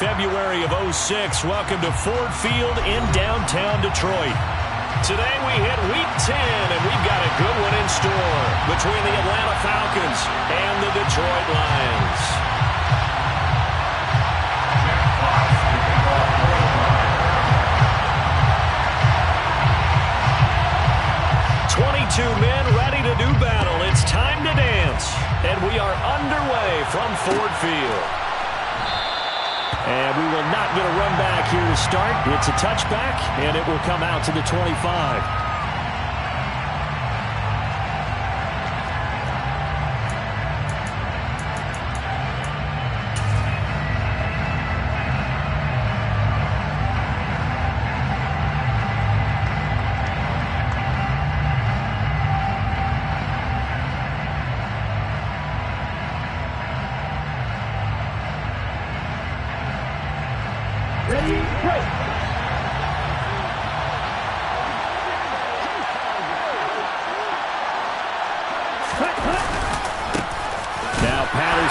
February of '06. Welcome to Ford Field in downtown Detroit. Today we hit Week 10, and we've got a good one in store between the Atlanta Falcons and the Detroit Lions. 22 men ready to do battle. It's time to dance, and we are underway from Ford Field. And we will not get a run back here to start. It's a touchback, and it will come out to the 25.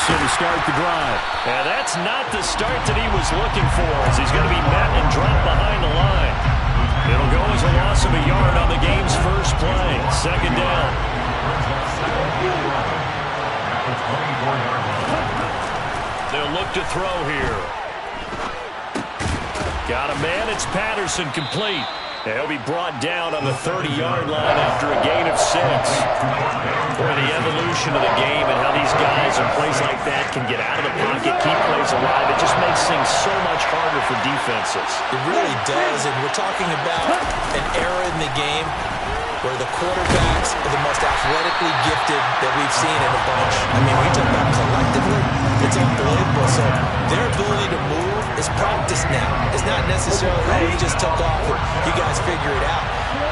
To start the drive. And that's not the start that he was looking for, as he's going to be met and dropped behind the line. It'll go as a loss of a yard on the game's first play. Second down. They'll look to throw here. Got a man. It's Patterson, complete. He'll be brought down on the 30-yard line after a gain of 6. Boy, the evolution of the game and how these guys in plays like that can get out of the pocket, keep plays alive, it just makes things so much harder for defenses. It really does, and we're talking about an era in the game where the quarterbacks are the most athletically gifted that we've seen in a bunch. I mean, we talk about collectively, it's unbelievable. So their ability to move is practiced now. It's not necessarily, oh, he just took off and you guys figure it out.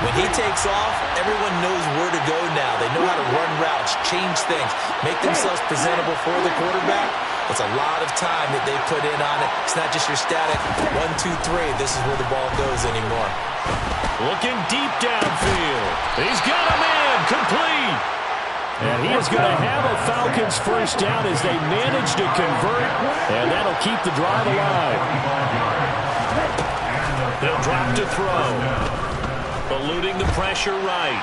When he takes off, everyone knows where to go now. They know how to run routes, change things, make themselves presentable for the quarterback. It's a lot of time that they put in on it. It's not just your static 1, 2, 3. This is where the ball goes anymore. Looking deep downfield. He's got a man, complete. And he is going to have a Falcons first down as they manage to convert, and that'll keep the drive alive. They'll drop to throw. Eluding the pressure right.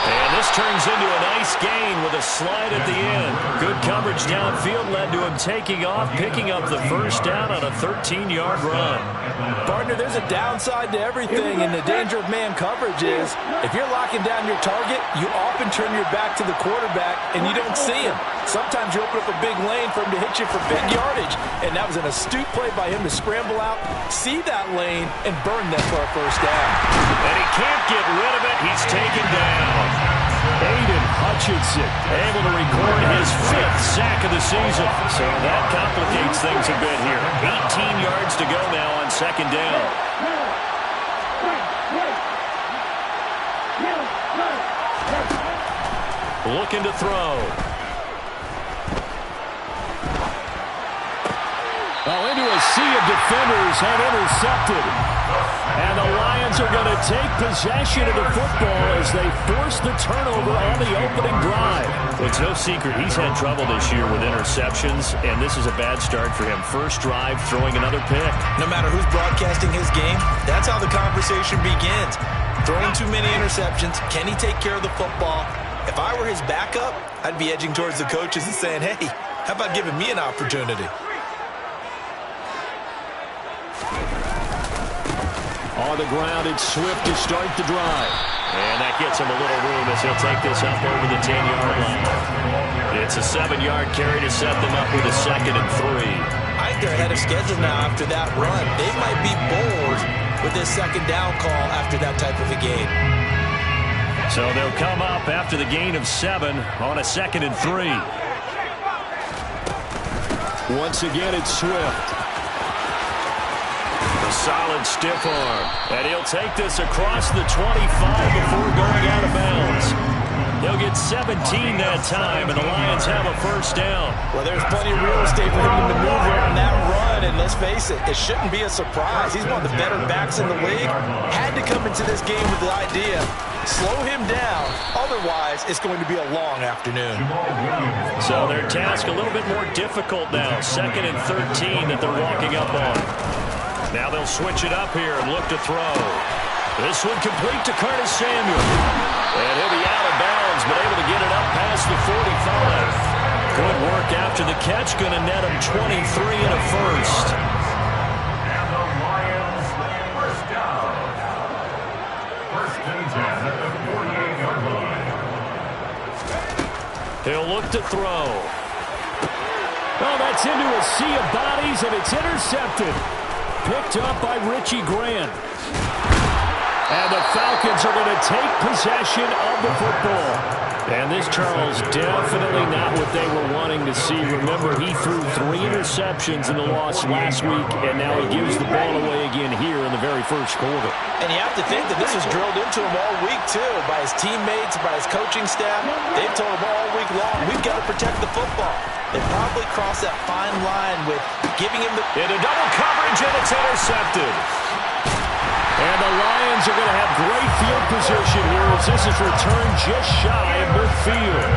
And this turns into a nice gain with a slide at the end. Good coverage downfield led to him taking off, picking up the first down on a 13-yard run. Partner, there's a downside to everything, and the danger of man coverage is if you're locking down your target, you often turn your back to the quarterback, and you don't see him. Sometimes you open up a big lane for him to hit you for big yardage, and that was an astute play by him to scramble out, see that lane, and burn that for a first down. And he can't get rid of it. He's taken down. Aiden Hutchinson able to record his 5th sack of the season. So that complicates things a bit here. 18 yards to go now on second down. Looking to throw. Oh, into a sea of defenders and intercepted. And the Lions are going to take possession of the football as they force the turnover on the opening drive. Well, it's no secret he's had trouble this year with interceptions, and this is a bad start for him. First drive, throwing another pick. No matter who's broadcasting his game, that's how the conversation begins. Throwing too many interceptions. Can he take care of the football? If I were his backup, I'd be edging towards the coaches and saying, hey, how about giving me an opportunity? On the ground, it's Swift to start the drive. And that gets him a little room as he'll take this up over the 10-yard line. It's a 7-yard carry to set them up with a 2nd and 3. I think they're ahead of schedule now after that run. They might be bold with this second down call after that type of a game. So they'll come up after the gain of 7 on a 2nd and 3. Once again, it's Swift. A solid stiff arm. And he'll take this across the 25 before going out of bounds. They'll get 17 that time, and the Lions have a first down. Well, there's plenty of real estate for him to maneuver on that run, and let's face it, it shouldn't be a surprise. He's one of the better backs in the league. Had to come into this game with the idea, slow him down. Otherwise, it's going to be a long afternoon. So their task a little bit more difficult now. 2nd and 13 that they're walking up on. Now they'll switch it up here and look to throw. This one complete to Curtis Samuel. And he'll be out of bounds, but able to get it up past the 45. Good work after the catch. Going to net him 23 and a first. And the Lions first down. 1st and 10 at the 48-yard line. He'll look to throw. Oh, that's into a sea of bodies, and it's intercepted. Picked up by Richie Grant. And the Falcons are going to take possession of the football. And this, Charles, definitely not what they were wanting to see. Remember, he threw 3 interceptions in the loss last week, and now he gives the ball away again here in the very first quarter. And you have to think that this was drilled into him all week, too, by his teammates, by his coaching staff. They've told him all week long, we've got to protect the football. They probably crossed that fine line with giving him the... Into double coverage, and it's intercepted. And the Lions are going to have great field position here as this is returned just shy of midfield.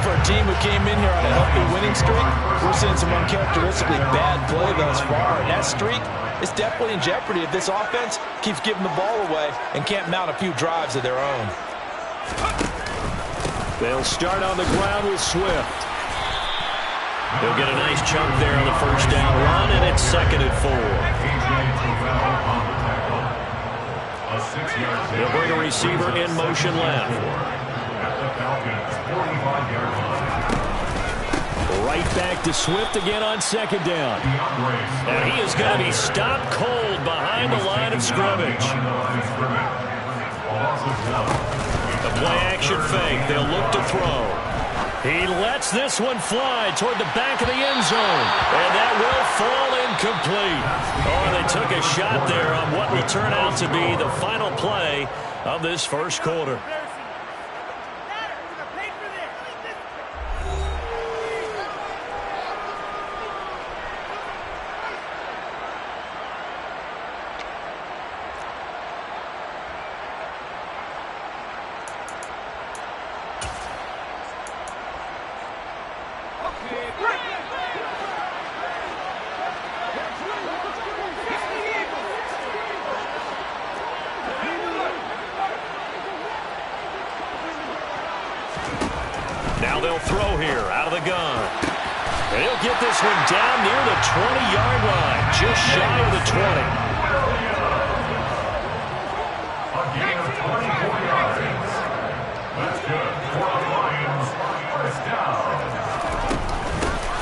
For a team who came in here on a healthy winning streak, we're seeing some uncharacteristically bad play thus far. And that streak is definitely in jeopardy if this offense keeps giving the ball away and can't mount a few drives of their own. They'll start on the ground with Swift. He'll get a nice chunk there on the first down run, and it's 2nd and 4. They'll bring a receiver in motion left. Right back to Swift again on 2nd down. And he is going to be stopped cold behind the line of scrimmage. The play-action fake. They'll look to throw. He lets this one fly toward the back of the end zone. And that will fall incomplete. Oh, they took a shot there on what will turn out to be the final play of this first quarter. Now they'll throw here out of the gun. And he'll get this one down near the 20-yard line, just shy of the 20. A gain of 24 yards. That's good for the Lions. First down.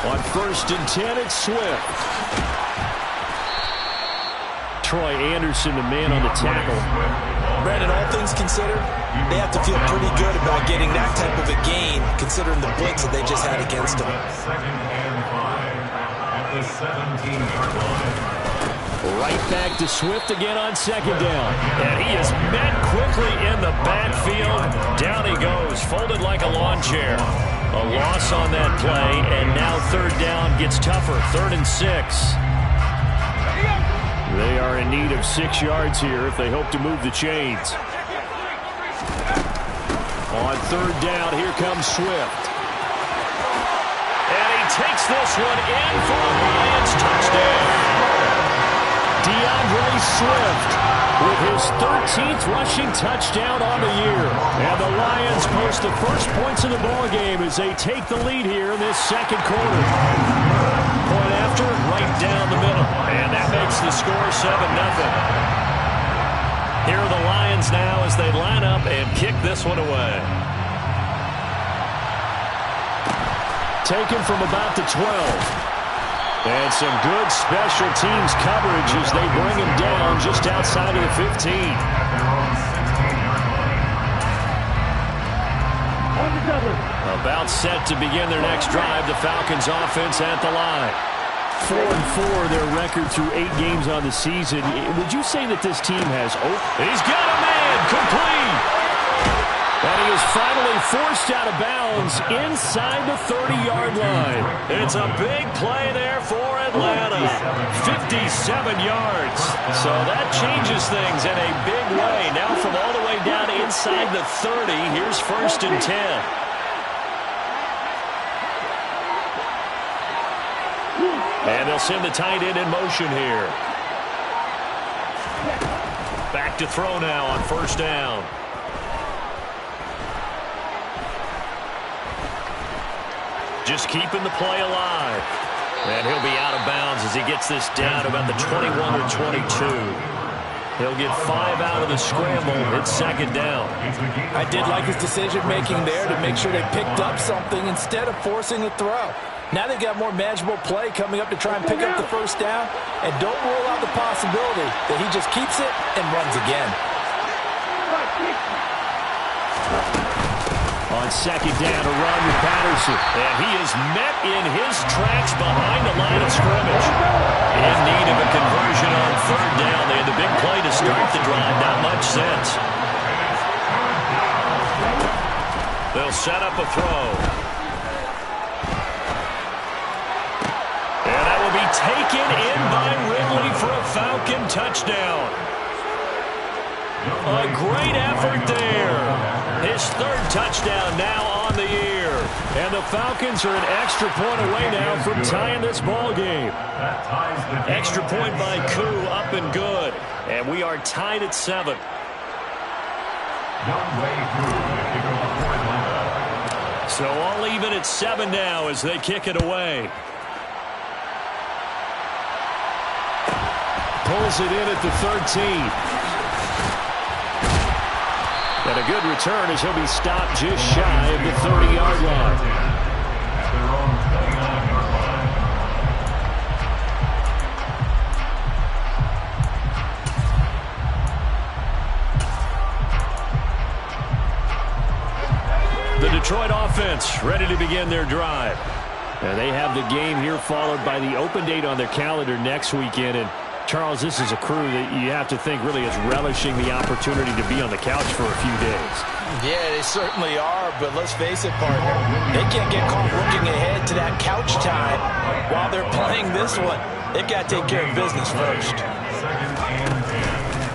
On 1st and 10, it's Swift. Troy Anderson, the man on the tackle. Brandon, all things considered, they have to feel pretty good about getting that type of a gain, considering the blitz that they just had against them. 2nd and 5 at the 17-yard line. Right back to Swift again on 2nd down. And he is met quickly in the backfield. Down he goes, folded like a lawn chair. A loss on that play, and now 3rd down gets tougher. 3rd and 6. They are in need of 6 yards here if they hope to move the chains. On 3rd down, here comes Swift. And he takes this one in for a Lions touchdown. DeAndre Swift with his 13th rushing touchdown on the year. And the Lions post the first points of the ballgame as they take the lead here in this 2nd quarter. Point after, right down the middle. And that makes the score 7-0. Here are the Lions now as they line up and kick this one away. Taken from about the 12. And some good special teams coverage as they bring him down just outside of the 15. About set to begin their next drive. The Falcons offense at the line. 4-4 their record through 8 games on the season. Would you say that this team has hope? He's got a man complete. And he is finally forced out of bounds inside the 30-yard line. It's a big play there for Atlanta. 57 yards. So that changes things in a big way. Now from all the way down inside the 30, here's 1st and 10. And they'll send the tight end in motion here. Back to throw now on 1st down. Just keeping the play alive. And he'll be out of bounds as he gets this down about the 21 or 22. He'll get 5 out of the scramble. It's 2nd down. I did like his decision-making there to make sure they picked up something instead of forcing the throw. Now they've got more manageable play coming up to try and pick up the 1st down. And don't rule out the possibility that he just keeps it and runs again. On 2nd down, a run with Patterson. And he is met in his tracks behind the line of scrimmage. In need of a conversion on 3rd down. They had the big play to start the drive. Not much sense. They'll set up a throw. And that will be taken in by Ridley for a Falcon touchdown. A great effort there. His 3rd touchdown now on the year. And the Falcons are an extra point away now from tying this ball game. Extra point by Koo, up and good. And we are tied at 7. So all even at 7 now as they kick it away. Pulls it in at the 13. And a good return as he'll be stopped just shy of the 30-yard line. The Detroit offense ready to begin their drive. And they have the game here followed by the open date on their calendar next weekend. And Charles, this is a crew that you have to think really is relishing the opportunity to be on the couch for a few days. Yeah, they certainly are, but let's face it, partner. They can't get caught looking ahead to that couch time while they're playing this one. They've got to take care of business first.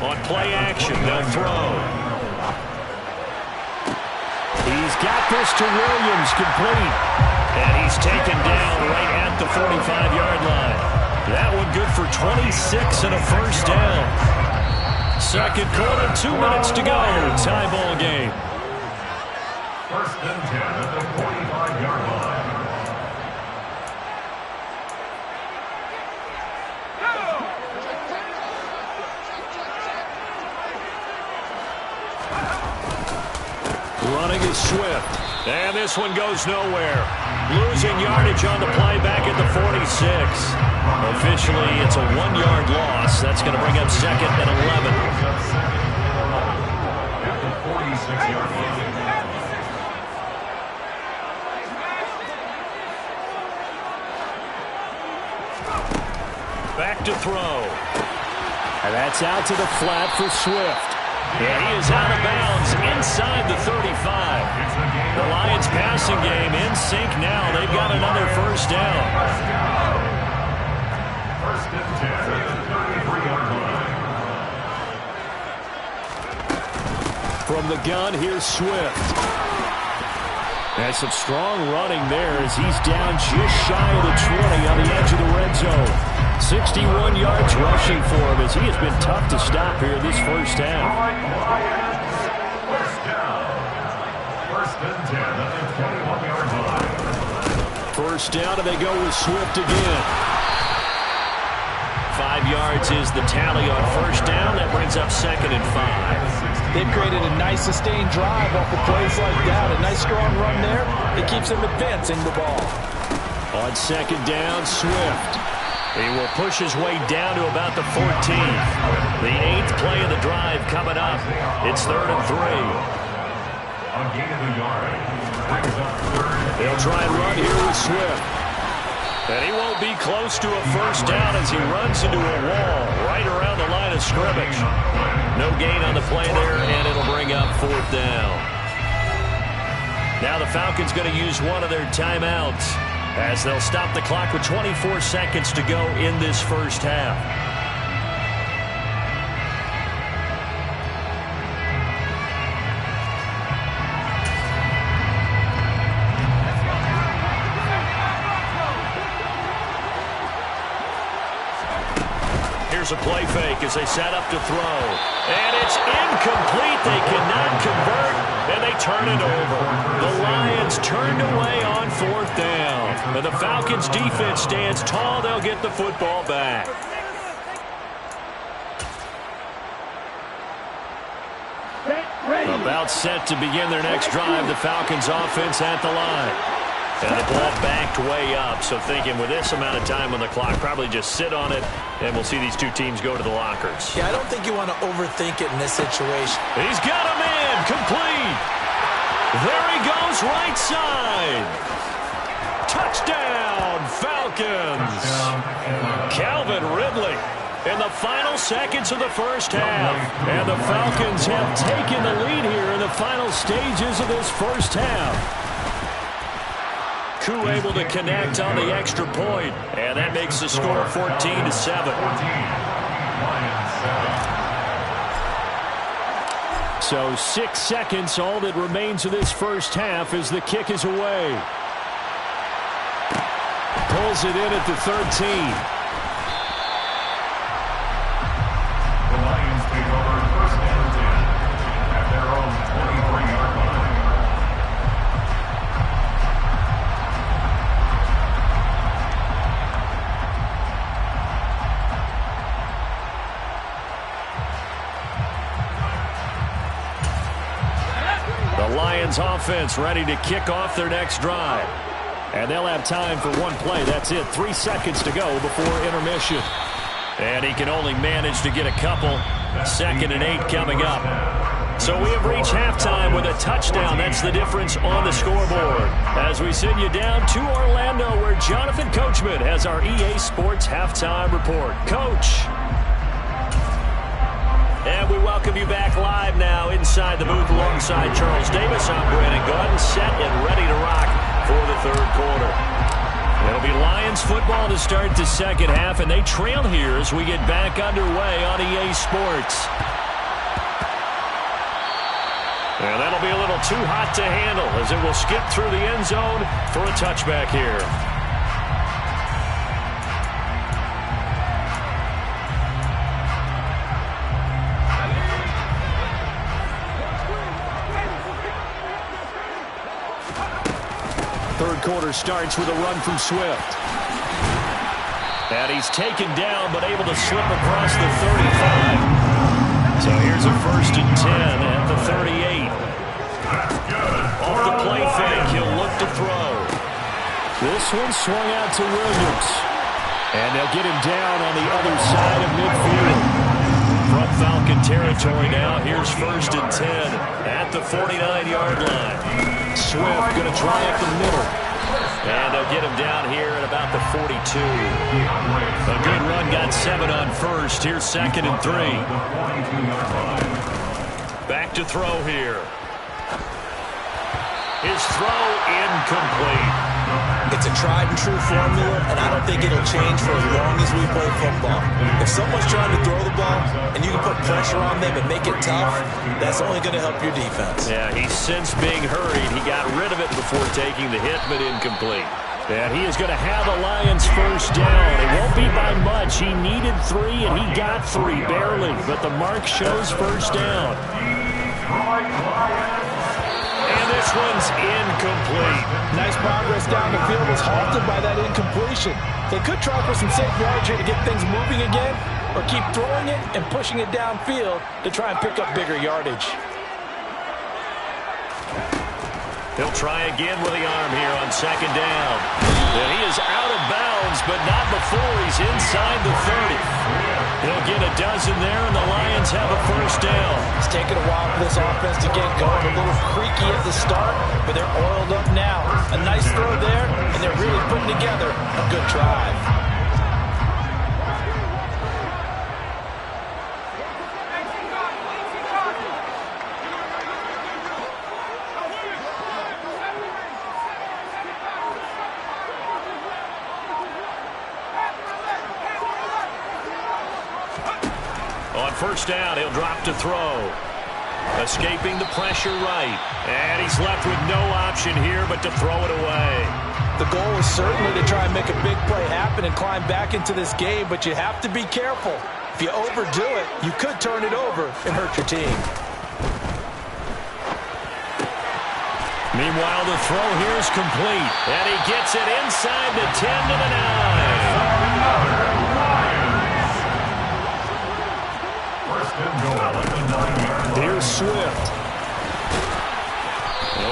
On play action, they'll throw. He's got this to Williams, complete. And he's taken down right at the 45-yard line. That one good for 26 and a 1st down. 2nd quarter, 2 minutes to go. Tie ball game. 1st and 10 at the 45-yard line. Running is Swift. And this one goes nowhere. Losing yardage on the play back at the 46. Officially, it's a 1-yard loss. That's going to bring up 2nd and 11. At the 46-yard line. Back to throw. And that's out to the flat for Swift. And he is out of bounds inside the 35. The Lions passing game in sync now. They've got another 1st down. 1st and 10 at the 33-yard line. From the gun, here's Swift. That's some strong running there as he's down just shy of the 20 on the edge of the red zone. 61 yards rushing for him as he has been tough to stop here this 1st half. 1st down. 1st and 10 at the 21-yard line. 1st down, and they go with Swift again. 5 yards is the tally on 1st down. That brings up 2nd and 5. They've created a nice sustained drive off of plays like that. A nice strong run there. It keeps them advancing the ball. On 2nd down, Swift. He will push his way down to about the 14th. The 8th play of the drive coming up. It's 3rd and 3. A gain of a yard. Brings up 3rd. They'll try and run here with Swift. And he won't be close to a 1st down as he runs into a wall right around the line of scrimmage. No gain on the play there, and it'll bring up 4th down. Now the Falcons going to use one of their timeouts as they'll stop the clock with 24 seconds to go in this first half. Here's a play fake as they set up to throw. And it's incomplete. They cannot convert, and they turn it over. The Lions turned away on fourth down. And the Falcons' defense stands tall. They'll get the football back. About set to begin their next drive. The Falcons' offense at the line. And the ball backed way up, so thinking with this amount of time on the clock, probably just sit on it, and we'll see these two teams go to the lockers. Yeah, I don't think you want to overthink it in this situation. He's got a man, complete. There he goes, right side. Touchdown, Falcons. Calvin Ridley in the final seconds of the first half. And the Falcons have taken the lead here in the final stages of this first half. Koo able to connect on the extra point, and that makes the score 14-7. So 6 seconds, all that remains of this first half as the kick is away. Pulls it in at the 13. The Lions take over first and 10 at their own 23-yard line. Lions offense ready to kick off their next drive. And they'll have time for one play. That's it. 3 seconds to go before intermission. And he can only manage to get a couple. 2nd and 8 coming up. So we have reached halftime with a touchdown. That's the difference on the scoreboard. As we send you down to Orlando, where Jonathan Coachman has our EA Sports halftime report. Coach. And we welcome you back live now inside the booth alongside Charles Davis. I'm Brandon Gordon, set and ready to rock for the third quarter. It'll be Lions football to start the second half, and they trail here as we get back underway on EA Sports. And that'll be a little too hot to handle as it will skip through the end zone for a touchback here. Third quarter starts with a run from Swift. And he's taken down but able to slip across the 35. So here's a 1st and 10 at the 38. Off the play fake, he'll look to throw. This one swung out to Williams. And they'll get him down on the other side of midfield. From Falcon territory now, here's 1st and 10 at the 49-yard line. Swift going to try up the middle. And they'll get him down here at about the 42. A good run, got 7 on first. Here's 2nd and 3. Back to throw here. His throw incomplete. It's a tried and true formula, and I don't think it'll change for as long as we play football. If someone's trying to throw the ball and you can put pressure on them and make it tough, that's only going to help your defense. Yeah, he's since being hurried. He got rid of it before taking the hit, but incomplete. And he is going to have the Lions first down. It won't be by much. He needed 3, and he got 3, barely. But the mark shows first down. And this one's incomplete. Nice progress down the field was halted by that incompletion. They could try for some safe yards here to get things moving again, or keep throwing it and pushing it downfield to try and pick up bigger yardage. He'll try again with the arm here on 2nd down. And he is out of bounds, but not before he's inside the 30. He'll get a dozen there, and the Lions have a first down. It's taken a while for this offense to get going. A little creaky at the start, but they're oiled up now. A nice throw there, and they're really putting together a good drive. On first down, he'll drop to throw. Escaping the pressure right. And he's left with no option here but to throw it away. The goal is certainly to try and make a big play happen and climb back into this game, but you have to be careful. If you overdo it, you could turn it over and hurt your team. Meanwhile, the throw here is complete. And he gets it inside the 10 to the 9. Here's Swift.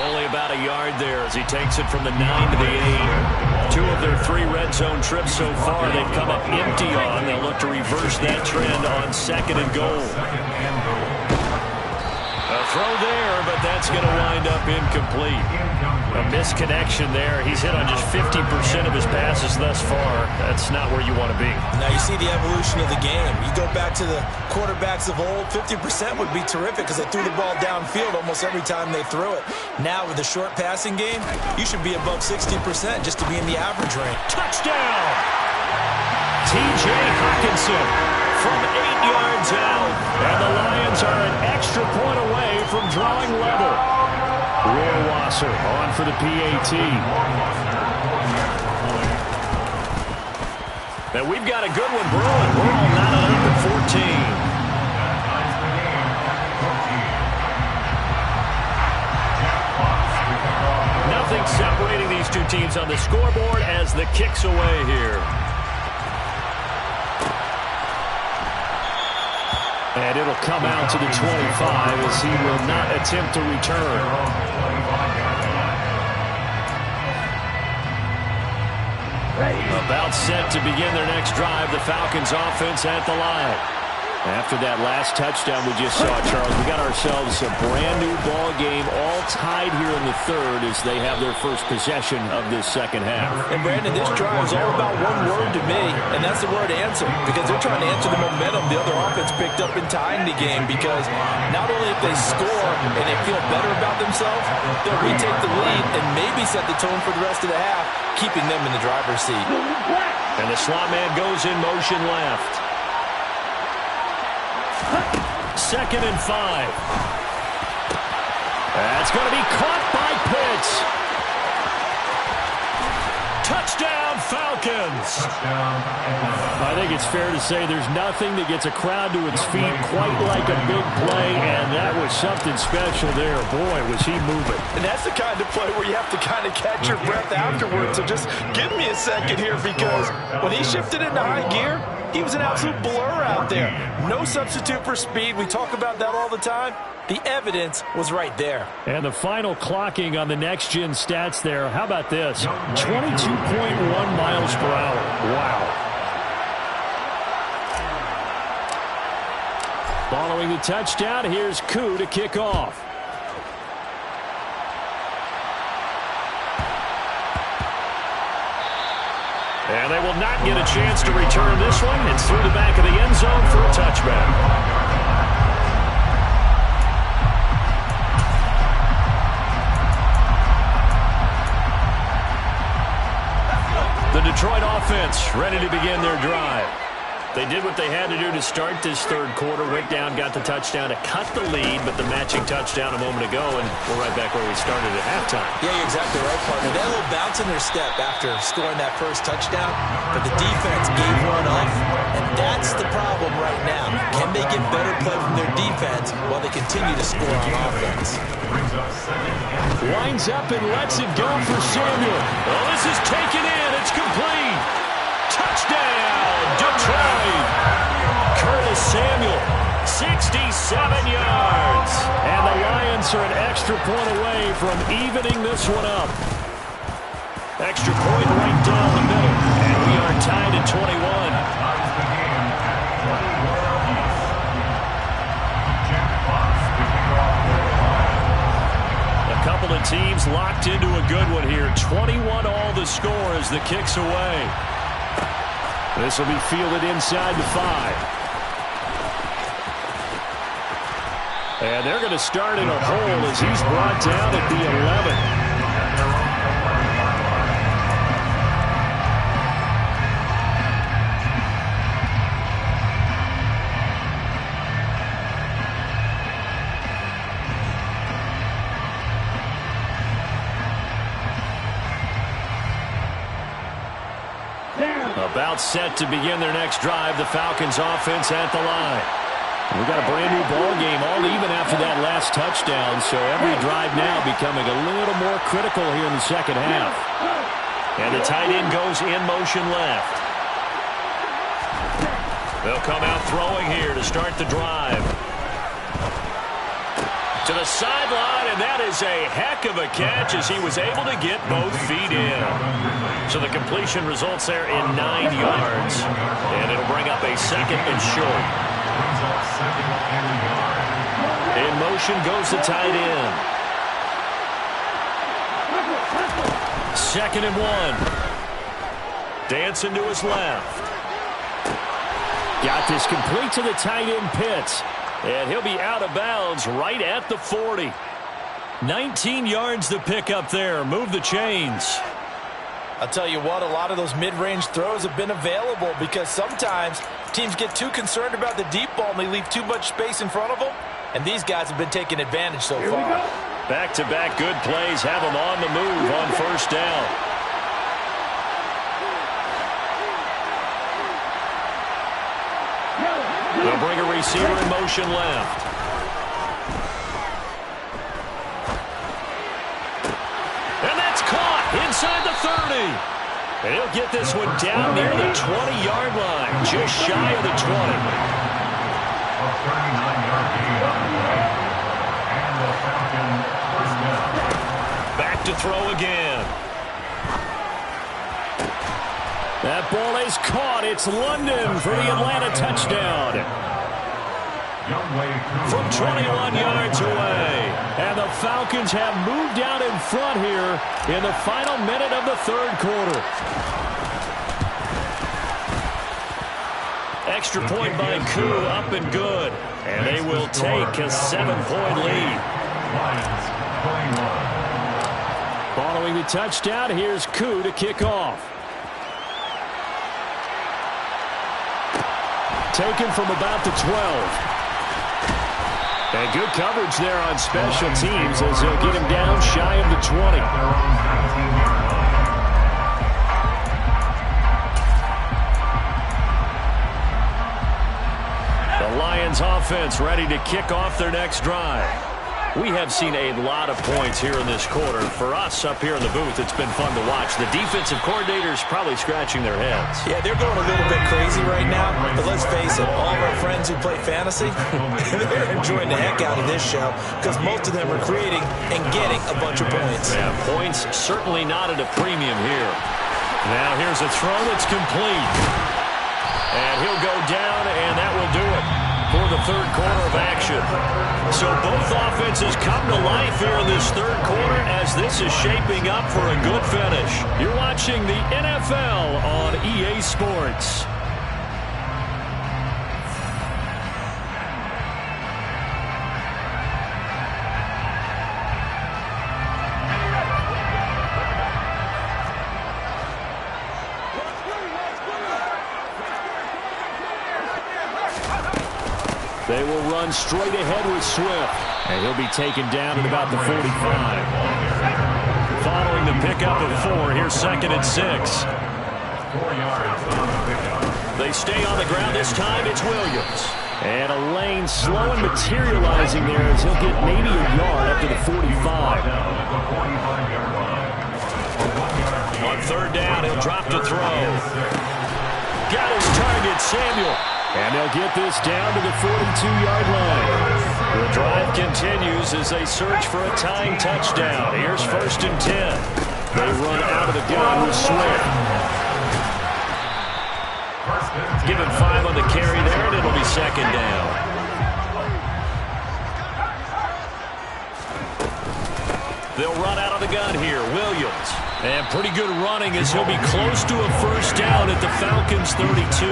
Only about a yard there as he takes it from the 9 to the 8. 2 of their 3 red zone trips so far they've come up empty on. They'll look to reverse that trend on 2nd and goal. A throw there, but that's going to wind up incomplete. A misconnection there. He's hit on just 50% of his passes thus far. That's not where you want to be. Now you see the evolution of the game. You go back to the quarterbacks of old, 50% would be terrific because they threw the ball downfield almost every time they threw it. Now with the short passing game, you should be above 60% just to be in the average range. Touchdown! T.J. Hawkinson from 8 yards out. And the Lions are an extra point away from drawing level. Rohrwasser on for the PAT. And we've got a good one brewing. We're all knotted up at 14. Nothing separating these two teams on the scoreboard as the kick's away here. And it'll come out to the 25 as he will not attempt to return. About set to begin their next drive, the Falcons offense at the line. After that last touchdown we just saw, Charles, we got ourselves a brand new ball game, all tied here in the 3rd as they have their first possession of this 2nd half. And Brandon, this drive is all about one word to me, and that's the word answer, because they're trying to answer the momentum the other offense picked up in tying the game, because not only if they score and they feel better about themselves, they'll retake the lead and maybe set the tone for the rest of the half, keeping them in the driver's seat. And the slot man goes in motion left. 2nd and 5. That's going to be caught by Pitts. Touchdown, Falcons. I think it's fair to say there's nothing that gets a crowd to its feet quite like a big play, and that was something special there. Boy, was he moving. And that's the kind of play where you have to kind of catch your breath afterwards. So just give me a second here, because when he shifted into high gear, he was an absolute blur out there. No substitute for speed. We talk about that all the time. The evidence was right there. And the final clocking on the next-gen stats there. How about this? 22.1 miles per hour. Wow. Following the touchdown, here's Koo to kick off. And they will not get a chance to return this one. It's through the back of the end zone for a touchback. The Detroit offense ready to begin their drive. They did what they had to do to start this 3rd quarter. Went down, got the touchdown to cut the lead, but the matching touchdown a moment ago, and we're right back where we started at halftime. Yeah, you're exactly right, partner. They had a little bounce in their step after scoring that first touchdown, but the defense gave one up, and that's the problem right now. Can they get better play from their defense while they continue to score on offense? Winds up and lets it go for Samuel. Oh, this is taken in. It's complete. Touchdown, Detroit. Curtis Samuel, 67 yards. And the Lions are an extra point away from evening this one up. Extra point right down the middle. And we are tied at 21. Couple of teams locked into a good one here. 21 all the score as the kick's away. This will be fielded inside the 5. And they're going to start in a hole as he's brought down at the 11. About set to begin their next drive. The Falcons offense at the line. We've got a brand new ball game, all even after that last touchdown. So every drive now becoming a little more critical here in the second half. And the tight end goes in motion left. They'll come out throwing here to start the drive. To the sideline, and that is a heck of a catch as he was able to get both feet in. So the completion results there in 9 yards. And it'll bring up a second and short. In motion goes the tight end. Second and 1. Dancing to his left. Got this complete to the tight end Pitts. And he'll be out of bounds right at the 40. 19 yards to pick up there. Move the chains. I'll tell you what, a lot of those mid-range throws have been available because sometimes teams get too concerned about the deep ball and they leave too much space in front of them. And these guys have been taking advantage so far. Back-to-back good plays have them on the move on first down. They'll bring a receiver in motion left. And that's caught inside the 30. And he'll get this one down near the 20-yard line, just shy of the 20. A 39-yard gain on the play. And the Falcon first down. Back to throw again. That ball is caught. It's London for the Atlanta touchdown. From 21 yards away. And the Falcons have moved out in front here in the final minute of the third quarter. Extra point by Koo, up and good. And they will take a 7-point lead. Following the touchdown, here's Koo to kick off. Taken from about the 12. And good coverage there on special teams as they'll get him down shy of the 20. The Lions offense ready to kick off their next drive. We have seen a lot of points here in this quarter. For us up here in the booth, it's been fun to watch. The defensive coordinators probably scratching their heads. Yeah, they're going a little bit crazy right now. But let's face it, all of our friends who play fantasy, they're enjoying the heck out of this show because most of them are creating and getting a bunch of points. Yeah, points certainly not at a premium here. Now here's a throw that's complete. And he'll go down, and that will do it for the third quarter of action. So both offenses come to life here in this third quarter as this is shaping up for a good finish. You're watching the NFL on EA Sports. They will run straight ahead with Swift. And he'll be taken down at about the 45. Following the pickup of 4, here's second and 6. 4 yards on the pickup. They stay on the ground this time. It's Williams. And a lane slow and materializing there as he'll get maybe a yard up to the 45. On third down, he'll drop to throw. Got his target, Samuel. And they'll get this down to the 42-yard line. The drive continues as they search for a tying touchdown. Here's first and 10. They run out of the gun with Swift. Give him 5 on the carry there, and it'll be second down. They'll run out of the gun here. Williams. And pretty good running as he'll be close to a first down at the Falcons' 32.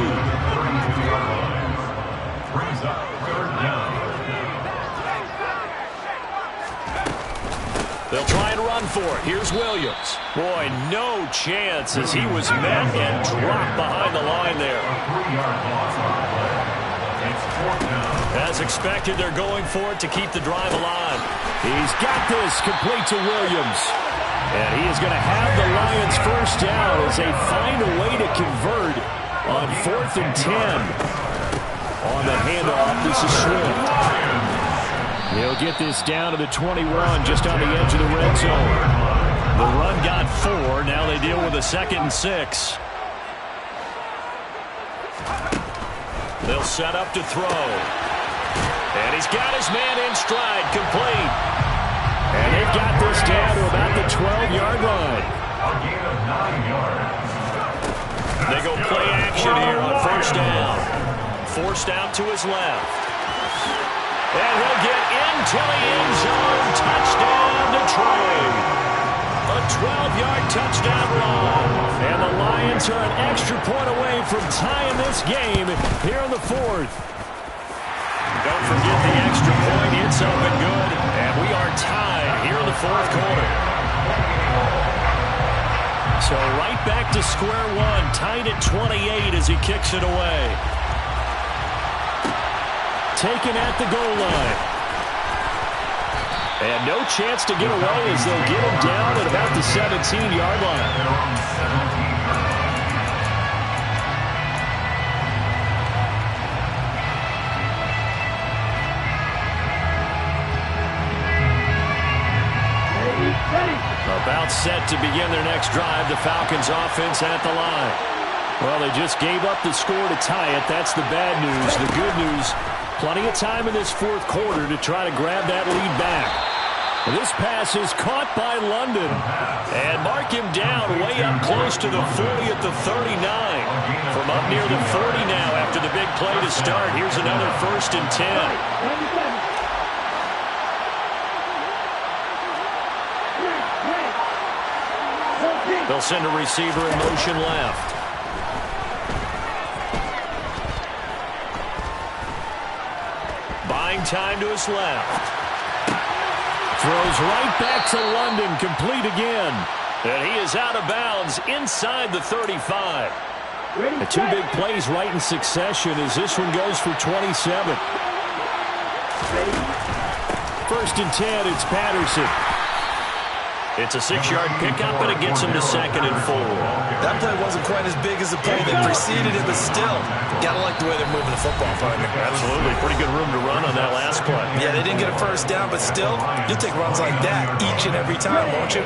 They'll try and run for it. Here's Williams. Boy, no chance as he was met and dropped behind the line there. As expected, they're going for it to keep the drive alive. He's got this complete to Williams. And he is going to have the Lions first down as they find a way to convert on 4th and 10. On the handoff, this is Swift. He'll get this down to the 21, just on the edge of the red zone. The run got 4. Now they deal with a 2nd and 6. They'll set up to throw. And he's got his man in stride, complete. And they've got this down to about the 12-yard line. A gain of 9 yards. They go play action here on first down. Forced out to his left. And he'll get into the end zone. Touchdown, Detroit. A 12-yard touchdown run. And the Lions are an extra point away from tying this game here in the 4th. Don't forget the extra point. It's up and good. And we are tied here in the 4th quarter. So right back to square one. Tied at 28 as he kicks it away. Taken at the goal line. And no chance to get away as they'll get him down at about the 17-yard line. About set to begin their next drive. The Falcons offense at the line. Well, they just gave up the score to tie it. That's the bad news. The good news, plenty of time in this 4th quarter to try to grab that lead back. This pass is caught by London. And mark him down way up close to the 40 at the 39. From up near the 40 now after the big play to start. Here's another 1st and 10. They'll send a receiver in motion left. Buying time to his left. Throws right back to London, complete again. And he is out of bounds inside the 35. The 2 big plays right in succession as this one goes for 27. 1st and 10, it's Patterson. It's a 6-yard pickup, and it gets him to 2nd and 4. That play wasn't quite as big as the play that preceded it, but still, gotta like the way they're moving the football, partner. Absolutely. Pretty good room to run on that last play. Yeah, they didn't get a first down, but still, you'll take runs like that each and every time, won't you?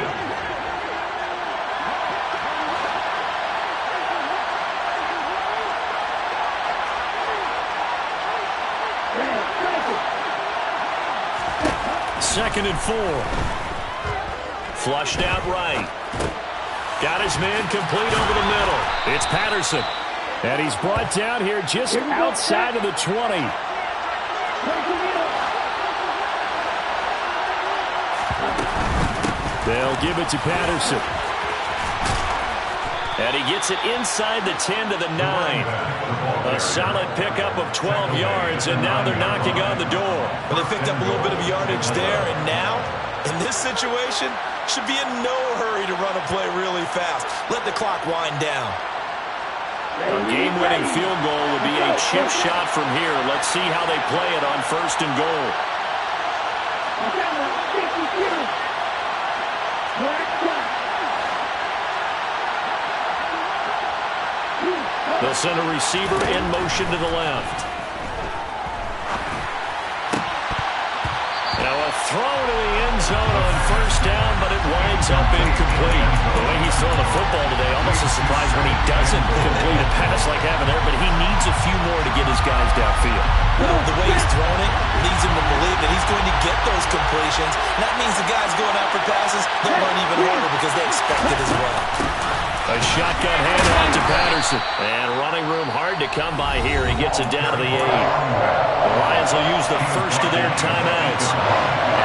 Second and 4. Flushed out right. Got his man complete over the middle. It's Patterson. And he's brought down here just outside of the 20. They'll give it to Patterson. And he gets it inside the 10 to the 9. A solid pickup of 12 yards, and now they're knocking on the door. Well, they picked up a little bit of yardage there, and now, in this situation, should be in no hurry to run a play really fast. Let the clock wind down. A game-winning field goal would be a chip shot from here. Let's see how they play it on 1st and goal. They'll send a receiver in motion to the left. Now a throw to the end zone on 1st down, but it winds up incomplete. The way he's throwing the football today, almost a surprise when he doesn't complete a pass like having there, but he needs a few more to get his guys downfield. Well, the way he's throwing it leads him to believe that he's going to get those completions. And that means the guys going out for passes, they'll run even harder because they expect it as well. A shotgun handoff to Patterson. And running room hard to come by here. He gets it down to the 8. The Lions will use the first of their timeouts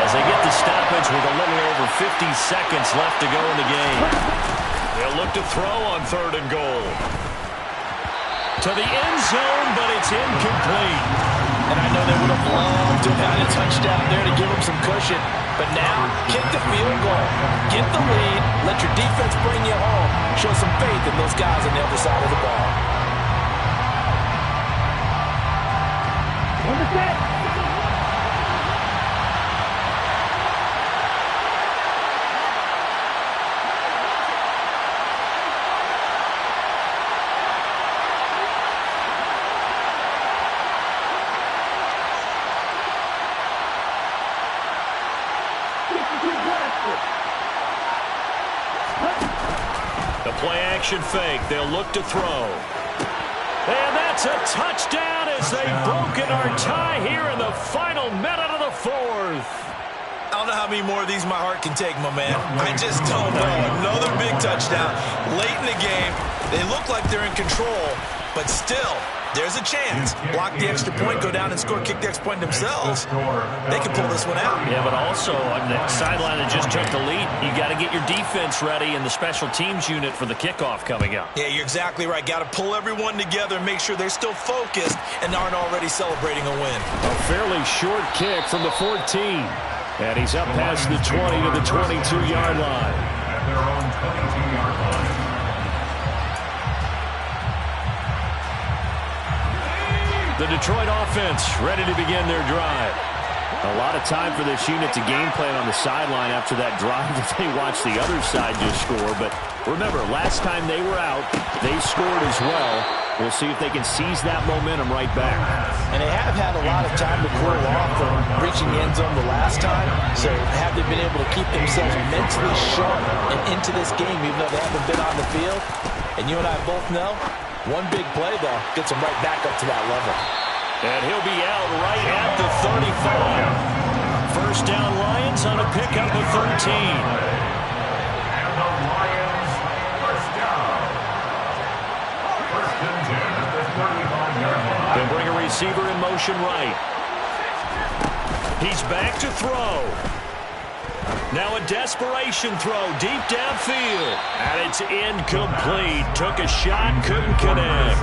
as they get the stoppage with a little over 50 seconds left to go in the game. They'll look to throw on 3rd and goal. To the end zone, but it's incomplete. And I know they would have loved to have had a touchdown there to give them some cushion. But now, kick the field goal. Get the lead. Let your defense bring you home. Show some faith in those guys on the other side of the ball. The play-action fake. They'll look to throw. And that's a touchdown as they've broken our tie here in the final minute of the fourth. I don't know how many more of these my heart can take, my man. I just don't know. Another big touchdown late in the game. They look like they're in control, but still, there's a chance. Block the extra point, go down and score, kick the extra point themselves. They can pull this one out. Yeah, but also on the sideline that just took the lead, you got to get your defense ready and the special teams unit for the kickoff coming up. Yeah, you're exactly right. Got to pull everyone together and make sure they're still focused and aren't already celebrating a win. A fairly short kick from the 14. And he's up past the 20 to the 22-yard line. At their own 22-yard line. The Detroit offense ready to begin their drive. A lot of time for this unit to game plan on the sideline after that drive that they watched the other side just score. But remember, last time they were out, they scored as well. We'll see if they can seize that momentum right back. And they have had a lot of time to cool off from reaching the end zone the last time. So have they been able to keep themselves mentally sharp and into this game even though they haven't been on the field? And you and I both know, one big play, though, gets them right back up to that level. And he'll be out right at the 35. First down Lions on a pickup of 13. And the Lions first down. First and 10 at the 35-yard line. They bring a receiver in motion right. He's back to throw. Now a desperation throw deep downfield. And it's incomplete. Took a shot, couldn't connect.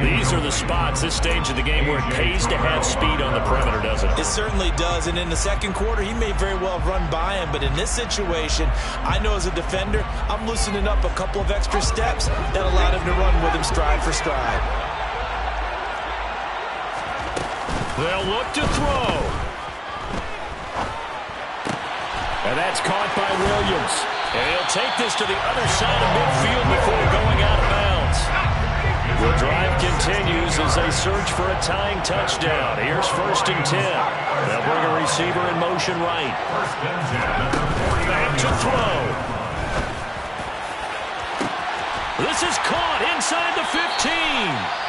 These are the spots, this stage of the game, where it pays to have speed on the perimeter, doesn't it? It certainly does, and in the second quarter, he may very well have run by him, but in this situation, I know as a defender, I'm loosening up a couple of extra steps that allowed him to run with him stride for stride. They'll look to throw. And that's caught by Williams. And he'll take this to the other side of midfield before going out of bounds. The drive continues as they search for a tying touchdown. Here's first and 10. They'll bring a receiver in motion right. First and 10. Back to throw. This is caught inside the 15.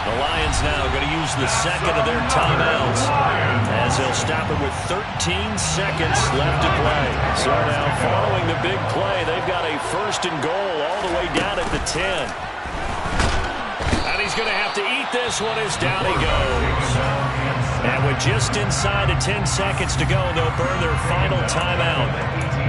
The Lions now going to use the second of their timeouts as they'll stop it with 13 seconds left to play. So now following the big play, they've got a first and goal all the way down at the 10. And he's going to have to eat this one as down he goes. And with just inside of 10 seconds to go, they'll burn their final timeout.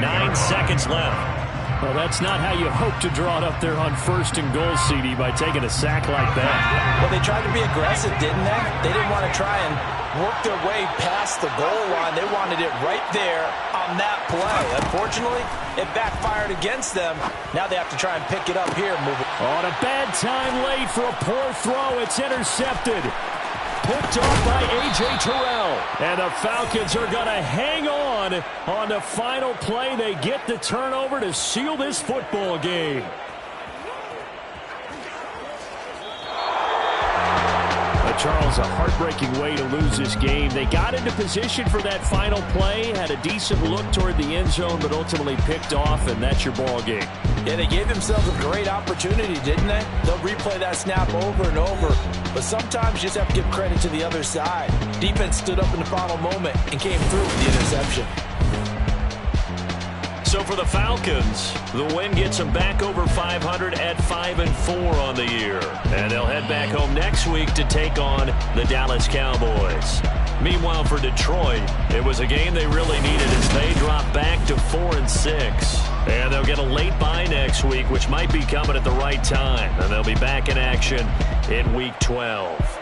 9 seconds left. Well, that's not how you hope to draw it up there on first and goal, CD, by taking a sack like that. Well, they tried to be aggressive, didn't they? They didn't want to try and work their way past the goal line. They wanted it right there on that play. Unfortunately, it backfired against them. Now they have to try and pick it up here and move it. On a bad time late for a poor throw. It's intercepted. Picked off by A.J. Terrell. And the Falcons are going to hang on the final play. They get the turnover to seal this football game. Charles, a heartbreaking way to lose this game. They got into position for that final play, had a decent look toward the end zone, but ultimately picked off, and that's your ball game. Yeah, they gave themselves a great opportunity, didn't they? They'll replay that snap over and over, but sometimes you just have to give credit to the other side. Defense stood up in the final moment and came through with the interception. So for the Falcons, the win gets them back over 500 at 5-4 on the year. And they'll head back home next week to take on the Dallas Cowboys. Meanwhile, for Detroit, it was a game they really needed as they drop back to 4-6. And they'll get a late bye next week, which might be coming at the right time. And they'll be back in action in Week 12.